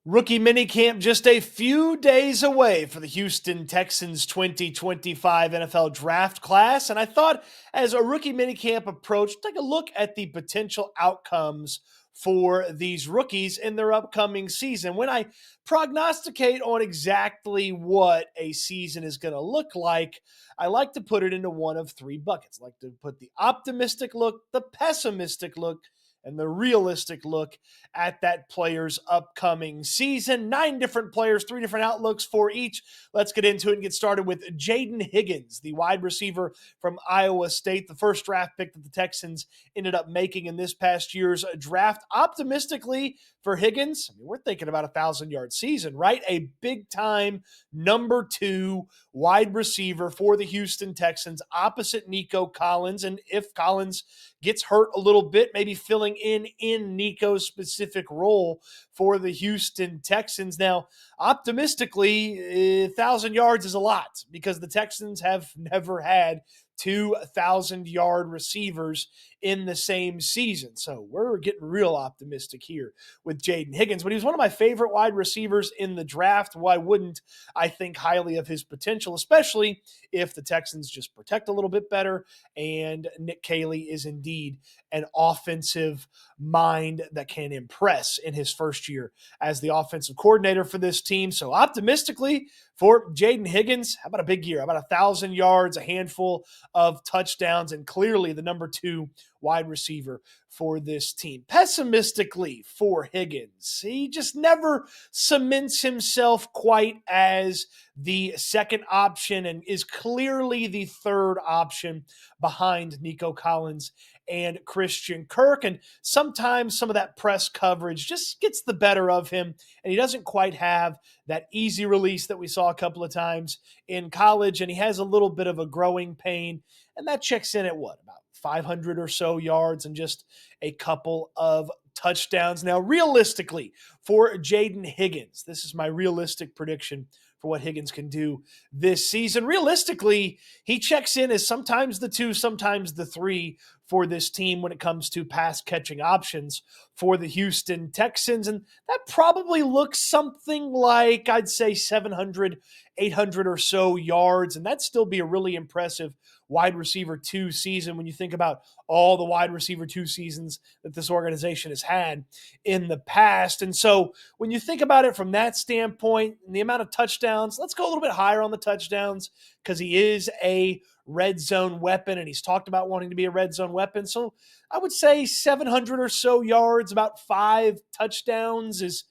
Rookie minicamp just a few days away for the Houston Texans 2025 NFL draft class. And I thought as a rookie minicamp approach, take a look at the potential outcomes for these rookies in their upcoming season. When I prognosticate on exactly what a season is going to look like, I like to put it into one of three buckets. I like to put the optimistic look, the pessimistic look, and the realistic look at that player's upcoming season. 9 different players, 3 different outlooks for each. Let's get into it and get started with Jaden Higgins, the wide receiver from Iowa State, the first draft pick that the Texans ended up making in this past year's draft. Optimistically for Higgins, we're thinking about a 1,000-yard season, right? A big-time number 2 wide receiver for the Houston Texans opposite Nico Collins. And if Collins gets hurt a little bit, maybe filling in Nico's specific role for the Houston Texans. Now, optimistically, 1,000 yards is a lot because the Texans have never had 2,000-yard receivers in the same season. So we're getting real optimistic here with Jaden Higgins. But he was one of my favorite wide receivers in the draft. Why wouldn't I think highly of his potential, especially if the Texans just protect a little bit better and Nick Caley is indeed an offensive mind that can impress in his first year as the offensive coordinator for this team. So optimistically for Jaden Higgins, how about a big year? How about 1,000 yards, a handful of touchdowns, and clearly the number 2 wide receiver for this team. Pessimistically for Higgins, he just never cements himself quite as the second option and is clearly the third option behind Nico Collins and Christian Kirk. And sometimes some of that press coverage just gets the better of him, and he doesn't quite have that easy release that we saw a couple of times in college, and he has a little bit of a growing pain, and that checks in at what, about 500 or so yards and just a couple of touchdowns. Now, realistically, for Jaden Higgins, this is my realistic prediction for what Higgins can do this season. Realistically, he checks in as sometimes the 2, sometimes the 3 for this team when it comes to pass catching options for the Houston Texans. And that probably looks something like, I'd say 700, 800 or so yards. And that'd still be a really impressive wide receiver 2 season when you think about all the wide receiver 2 seasons that this organization has had in the past. And so when you think about it from that standpoint and the amount of touchdowns, let's go a little bit higher on the touchdowns because he is a red zone weapon, and he's talked about wanting to be a red zone weapon. So I would say 700 or so yards, about 5 touchdowns. Is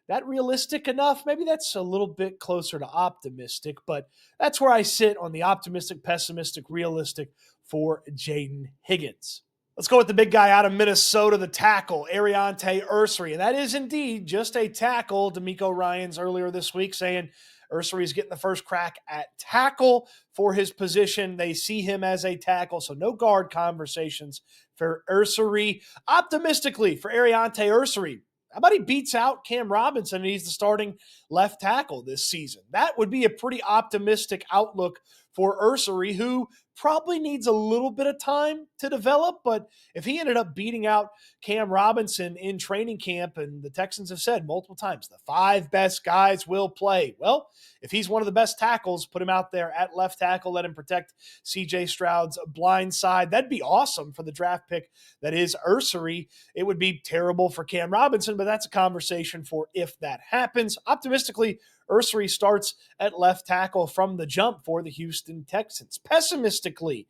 that realistic enough? Maybe that's a little bit closer to optimistic, but that's where I sit on the optimistic, pessimistic, realistic for Jaden Higgins. Let's go with the big guy out of Minnesota, the tackle, Arante Ursery. And that is indeed just a tackle. D'Amico Ryans earlier this week saying Ursery is getting the first crack at tackle for his position. They see him as a tackle, so no guard conversations for Ursery. Optimistically for Arante Ursery, how about he beats out Cam Robinson and he's the starting left tackle this season? That would be a pretty optimistic outlook for Ursery, who probably needs a little bit of time to develop. But if he ended up beating out Cam Robinson in training camp, and the Texans have said multiple times, the 5 best guys will play. Well, if he's one of the best tackles, put him out there at left tackle, let him protect CJ Stroud's blind side. That'd be awesome for the draft pick that is Ursery. It would be terrible for Cam Robinson, but that's a conversation for if that happens. Optimistically, Ursery starts at left tackle from the jump for the Houston Texans. Pessimistically,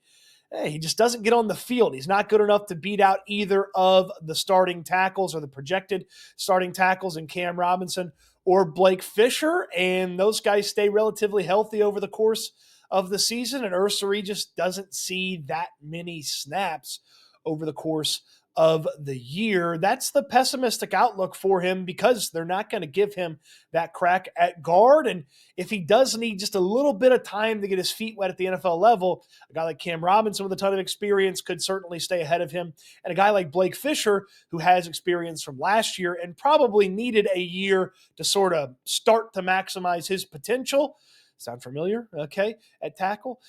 he just doesn't get on the field. He's not good enough to beat out either of the starting tackles or the projected starting tackles in Cam Robinson or Blake Fisher, and those guys stay relatively healthy over the course of the season, and Ursery just doesn't see that many snaps over the course of the year. That's the pessimistic outlook for him because they're not going to give him that crack at guard. And if he does need just a little bit of time to get his feet wet at the NFL level, a guy like Cam Robinson with a ton of experience could certainly stay ahead of him. And a guy like Blake Fisher, who has experience from last year and probably needed a year to sort of start to maximize his potential. Sound familiar? Okay, at tackle.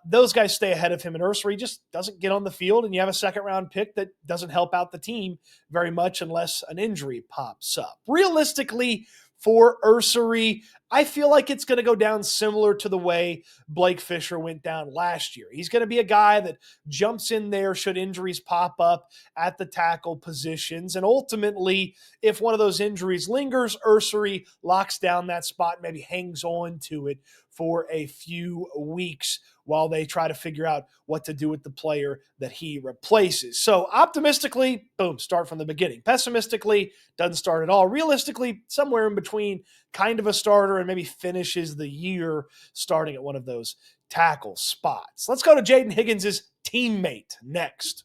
Those guys stay ahead of him, and Ursery just doesn't get on the field, and you have a second-round pick that doesn't help out the team very much unless an injury pops up. Realistically, for Ursery. I feel like it's going to go down similar to the way Blake Fisher went down last year. He's going to be a guy that jumps in there should injuries pop up at the tackle positions. And ultimately, if one of those injuries lingers, Ursery locks down that spot, maybe hangs on to it for a few weeks while they try to figure out what to do with the player that he replaces. So optimistically, boom, start from the beginning. Pessimistically, doesn't start at all. Realistically, somewhere in between, kind of a starter, and maybe finishes the year starting at one of those tackle spots. Let's go to Jaden Higgins' teammate next.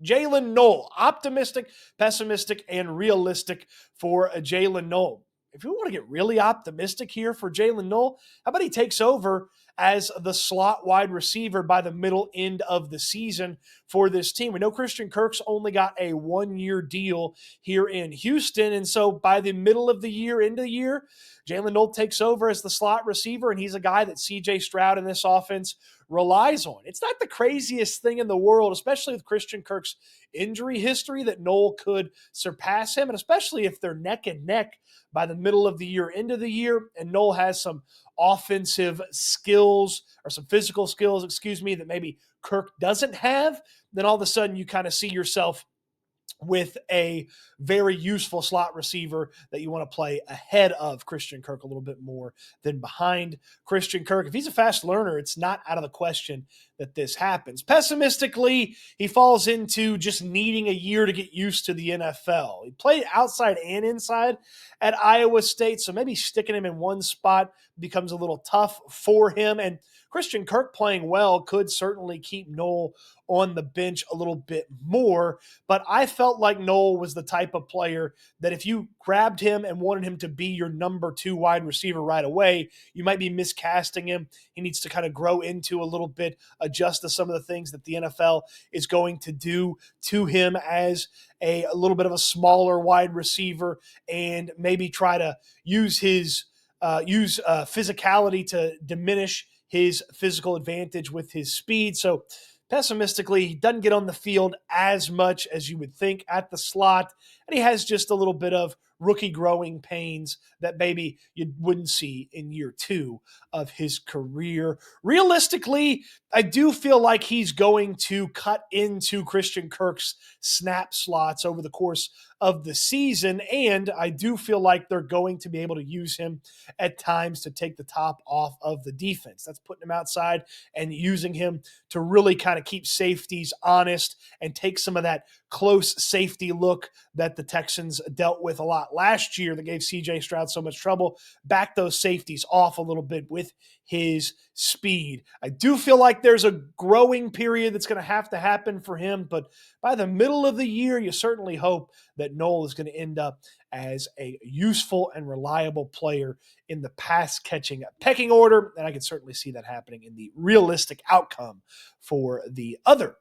Jaylen Null, optimistic, pessimistic, and realistic for Jaylen Null. If you want to get really optimistic here for Jaylen Null, how about he takes over as the slot wide receiver by the middle end of the season for this team? We know Christian Kirk's only got a 1-year deal here in Houston, and so by the middle of the year, end of the year, Jaylen Null takes over as the slot receiver, and he's a guy that CJ Stroud in this offense relies on. It's not the craziest thing in the world, especially with Christian Kirk's injury history, that Null could surpass him, and especially if they're neck and neck by the middle of the year, end of the year, and Null has some offensive skills or some physical skills, that maybe Kirk doesn't have, then all of a sudden you kind of see yourself with a very useful slot receiver that you want to play ahead of Christian Kirk a little bit more than behind Christian Kirk. If he's a fast learner, it's not out of the question that this happens. Pessimistically, he falls into just needing a year to get used to the NFL. He played outside and inside at Iowa State, so maybe sticking him in one spot becomes a little tough for him. And Christian Kirk playing well could certainly keep Null on the bench a little bit more, but I felt like Null was the type of player that if you grabbed him and wanted him to be your number 2 wide receiver right away, you might be miscasting him. He needs to kind of grow into a little bit, adjust to some of the things that the NFL is going to do to him as a little bit of a smaller wide receiver, and maybe try to use his physicality to diminish his physical advantage with his speed. So pessimistically, he doesn't get on the field as much as you would think at the slot, and he has just a little bit of rookie growing pains that maybe you wouldn't see in year 2 of his career. Realistically, I do feel like he's going to cut into Christian Kirk's snap slots over the course of the season, and I do feel like they're going to be able to use him at times to take the top off of the defense. That's putting him outside and using him to really kind of keep safeties honest and take some of that close safety look that the Texans dealt with a lot last year that gave CJ Stroud so much trouble. Back those safeties off a little bit with his speed. I do feel like there's a growing period that's going to have to happen for him, but by the middle of the year, you certainly hope that Null is going to end up as a useful and reliable player in the pass-catching pecking order, and I can certainly see that happening in the realistic outcome for the other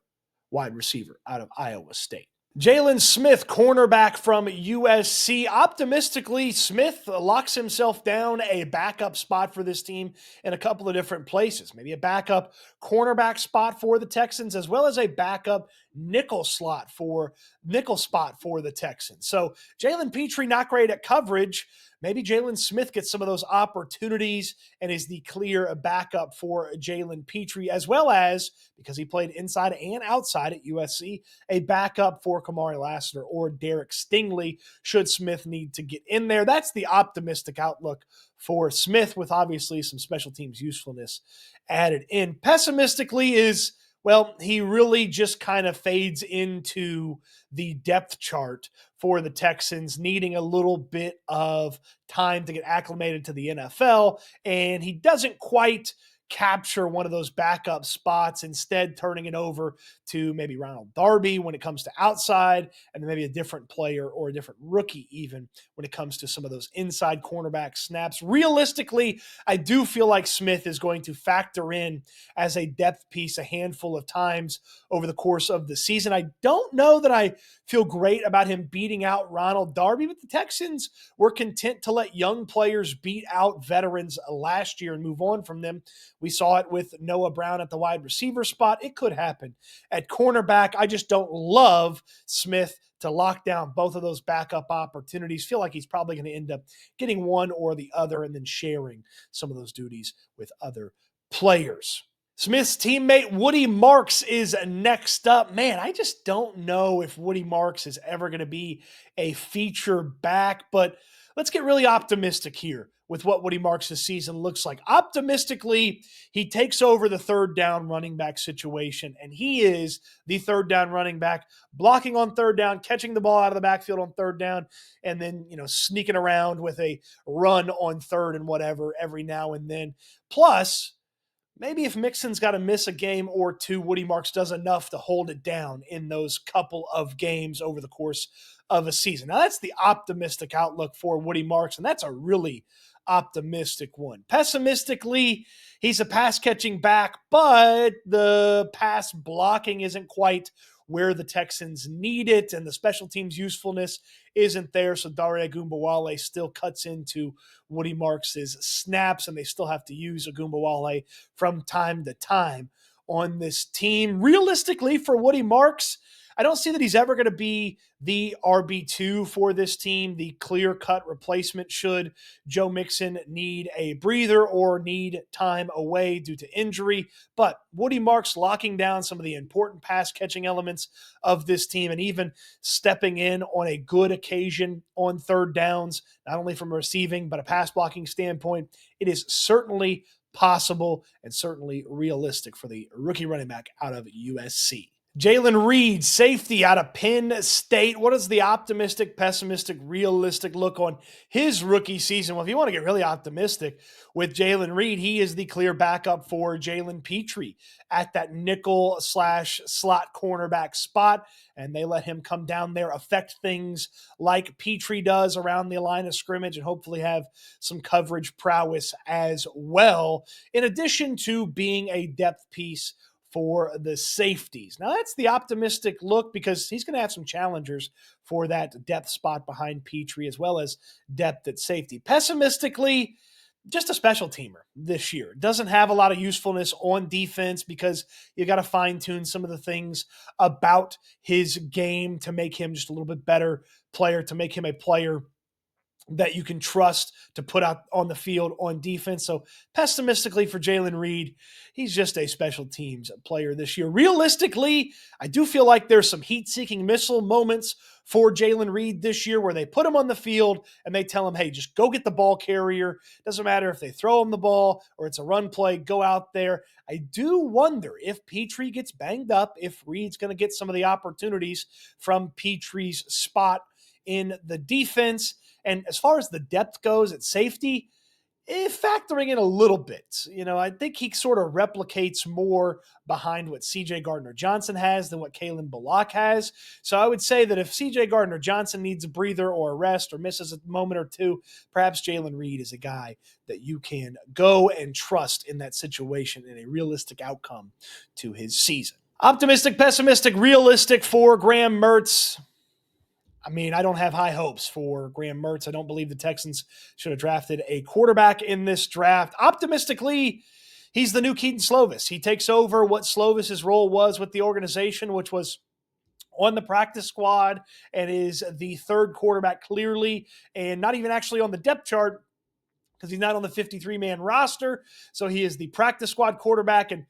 wide receiver out of Iowa State. Jaylen Smith, cornerback from USC. Optimistically, Smith locks himself down a backup spot for this team in a couple of different places. Maybe a backup cornerback spot for the Texans, as well as a backup nickel spot for the Texans. So Jalen Pitre not great at coverage. Maybe Jaylen Smith gets some of those opportunities and is the clear backup for Jalen Pitre, as well as, because he played inside and outside at USC, a backup for Kamari Lassiter or Derek Stingley should Smith need to get in there. That's the optimistic outlook for Smith, with obviously some special teams usefulness added in. Pessimistically is, well, he really just kind of fades into the depth chart for the Texans, needing a little bit of time to get acclimated to the NFL, and he doesn't quite capture one of those backup spots, instead turning it over to maybe Ronald Darby when it comes to outside, and then maybe a different player or a different rookie even when it comes to some of those inside cornerback snaps. Realistically, I do feel like Smith is going to factor in as a depth piece a handful of times over the course of the season. I don't know that I feel great about him beating out Ronald Darby, but the Texans were content to let young players beat out veterans last year and move on from them We saw it with Noah Brown at the wide receiver spot. It could happen at cornerback. I just don't love Smith to lock down both of those backup opportunities. Feel like he's probably going to end up getting one or the other and then sharing some of those duties with other players. Smith's teammate Woody Marks is next up. Man, I just don't know if Woody Marks is ever going to be a feature back, but let's get really optimistic here with what Woody Marks' season looks like. Optimistically, he takes over the third down running back situation, and he is the third down running back, blocking on third down, catching the ball out of the backfield on third down, and then, sneaking around with a run on third and whatever every now and then. Plus, maybe if Mixon's got to miss a game or two, Woody Marks does enough to hold it down in those couple of games over the course of a season. Now, that's the optimistic outlook for Woody Marks, and that's a really optimistic one. Pessimistically, he's a pass-catching back, but the pass blocking isn't quite where the Texans need it, and the special teams usefulness isn't there, so Dare Ogunbowale still cuts into Woody Marks' snaps, and they still have to use Ogunbowale from time to time on this team. Realistically, for Woody Marks, I don't see that he's ever going to be the RB2 for this team, the clear-cut replacement should Joe Mixon need a breather or need time away due to injury. But Woody Marks locking down some of the important pass-catching elements of this team and even stepping in on a good occasion on third downs, not only from a receiving but a pass-blocking standpoint, it is certainly possible and certainly realistic for the rookie running back out of USC. Jaylen Reed, safety out of Penn State. What is the optimistic, pessimistic, realistic look on his rookie season? Well, if you want to get really optimistic with Jaylen Reed, he is the clear backup for Jalen Petrie at that nickel/slot cornerback spot, and they let him come down there, affect things like Petrie does around the line of scrimmage, and hopefully have some coverage prowess as well, in addition to being a depth piece for the safeties. Now, that's the optimistic look because he's going to have some challengers for that depth spot behind Petrie as well as depth at safety. Pessimistically, just a special teamer this year. Doesn't have a lot of usefulness on defense because you got to fine-tune some of the things about his game to make him just a little bit better player, to make him a player that you can trust to put out on the field on defense. So pessimistically for Jaylen Reed, he's just a special teams player this year. Realistically, I do feel like there's some heat-seeking missile moments for Jaylen Reed this year where they put him on the field and they tell him, hey, just go get the ball carrier. Doesn't matter if they throw him the ball or it's a run play, go out there. I do wonder if Petrie gets banged up, if Reed's going to get some of the opportunities from Petrie's spot in the defense. And as far as the depth goes at safety, factoring in a little bit, I think he sort of replicates more behind what C.J. Gardner-Johnson has than what Kalen Bullock has. So I would say that if C.J. Gardner-Johnson needs a breather or a rest or misses a moment or two, perhaps Jaylen Reed is a guy that you can go and trust in that situation in a realistic outcome to his season. Optimistic, pessimistic, realistic for Graham Mertz. I mean, I don't have high hopes for Graham Mertz. I don't believe the Texans should have drafted a quarterback in this draft. Optimistically, he's the new Keaton Slovis. He takes over what Slovis's role was with the organization, which was on the practice squad, and is the third quarterback clearly, and not even actually on the depth chart because he's not on the 53-man roster. So he is the practice squad quarterback, and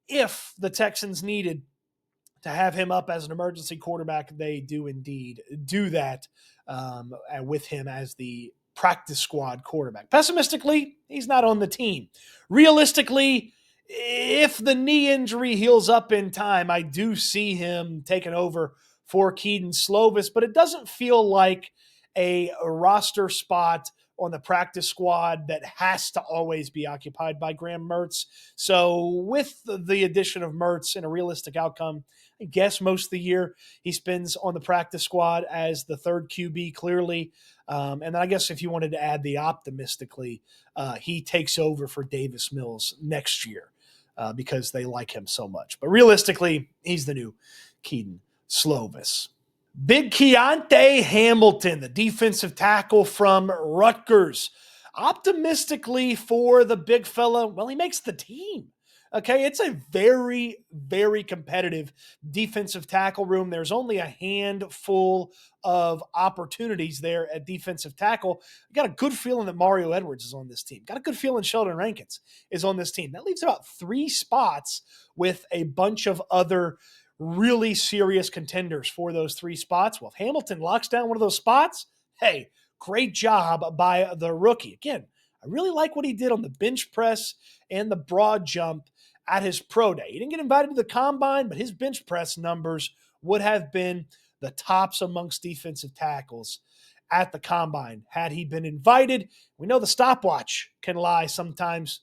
if the Texans needed to have him up as an emergency quarterback, they do indeed do that with him as the practice squad quarterback. Pessimistically, he's not on the team. Realistically, if the knee injury heals up in time, I do see him taking over for Keaton Slovis, but it doesn't feel like a roster spot on the practice squad that has to always be occupied by Graham Mertz. So with the addition of Mertz in a realistic outcome, I guess most of the year he spends on the practice squad as the third QB clearly. And then I guess if you wanted to add the optimistically, he takes over for Davis Mills next year because they like him so much. But realistically, he's the new Keaton Slovis. Big Keonte Hamilton, the defensive tackle from Rutgers. Optimistically for the big fella, well, he makes the team. Okay, it's a very, very competitive defensive tackle room. There's only a handful of opportunities there at defensive tackle. I got a good feeling that Mario Edwards is on this team. Got a good feeling Sheldon Rankins is on this team. That leaves about 3 spots with a bunch of other really serious contenders for those 3 spots. Well, if Hamilton locks down one of those spots, hey, great job by the rookie. Again, I really like what he did on the bench press and the broad jump at his pro day. He didn't get invited to the combine, but his bench press numbers would have been the tops amongst defensive tackles at the combine had he been invited. We know the stopwatch can lie sometimes.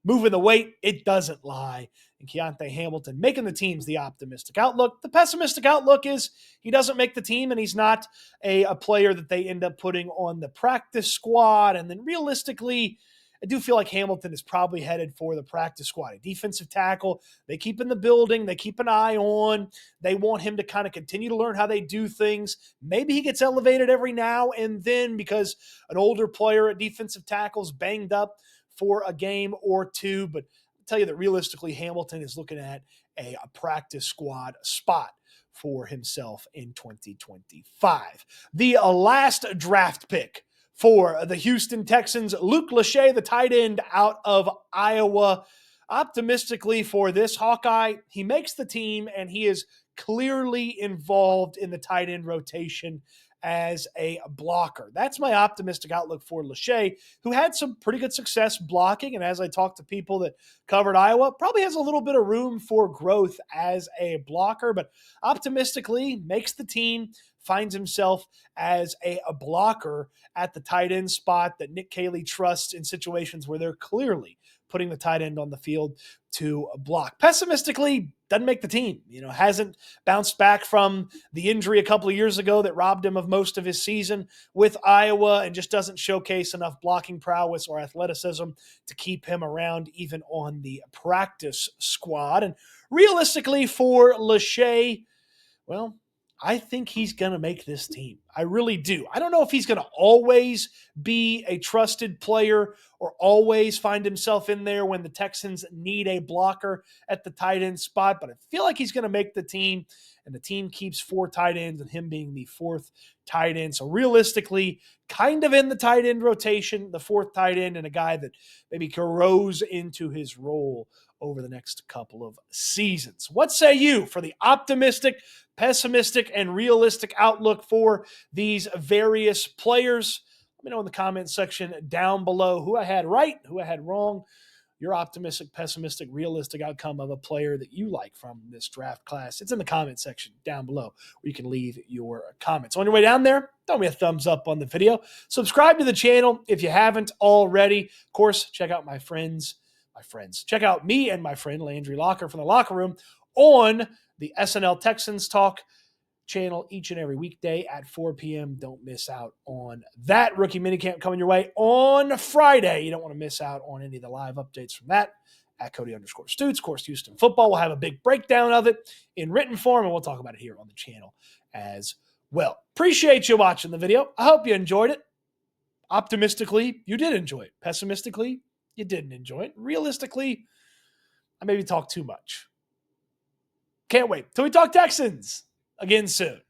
Moving the weight, it doesn't lie. And Keonte Hamilton making the team's the optimistic outlook. The pessimistic outlook is he doesn't make the team and he's not a player that they end up putting on the practice squad. And then realistically, I do feel like Hamilton is probably headed for the practice squad. A defensive tackle, they keep in the building, they keep an eye on. They want him to kind of continue to learn how they do things. Maybe he gets elevated every now and then because an older player at defensive tackle's banged up for a game or two. But I'll tell you that realistically, Hamilton is looking at a practice squad spot for himself in 2025. The last draft pick for the Houston Texans, Luke Lachey, the tight end out of Iowa. Optimistically for this Hawkeye, he makes the team and he is clearly involved in the tight end rotation as a blocker. That's my optimistic outlook for Lachey, who had some pretty good success blocking. And as I talked to people that covered Iowa, probably has a little bit of room for growth as a blocker, but optimistically makes the team, finds himself as a blocker at the tight end spot that Nick Caley trusts in situations where they're clearly putting the tight end on the field to block. Pessimistically, doesn't make the team. Hasn't bounced back from the injury a couple of years ago that robbed him of most of his season with Iowa and just doesn't showcase enough blocking prowess or athleticism to keep him around even on the practice squad. And realistically for Lachey, well, I think he's going to make this team. I really do. I don't know if he's going to always be a trusted player or always find himself in there when the Texans need a blocker at the tight end spot, but I feel like he's going to make the team, and the team keeps 4 tight ends and him being the 4th tight end. So realistically, kind of in the tight end rotation, the 4th tight end, and a guy that maybe grows into his role over the next couple of seasons. What say you for the optimistic, pessimistic, and realistic outlook for these various players? Let me know in the comment section down below who I had right, who I had wrong, your optimistic, pessimistic, realistic outcome of a player that you like from this draft class. It's in the comment section down below where you can leave your comments. On your way down there, throw me a thumbs up on the video. Subscribe to the channel if you haven't already. Of course, check out my friends. Check out me and my friend Landry Locker from the Locker Room on the SNL Texans Talk channel each and every weekday at 4 p.m. Don't miss out on that. Rookie minicamp coming your way on Friday. You don't want to miss out on any of the live updates from that at Cody_Stoots. Of course, Houston football will have a big breakdown of it in written form, and we'll talk about it here on the channel as well. Appreciate you watching the video. I hope you enjoyed it. Optimistically, you did enjoy it. Pessimistically, you didn't enjoy it. Realistically, I maybe talked too much. Can't wait till we talk Texans again soon.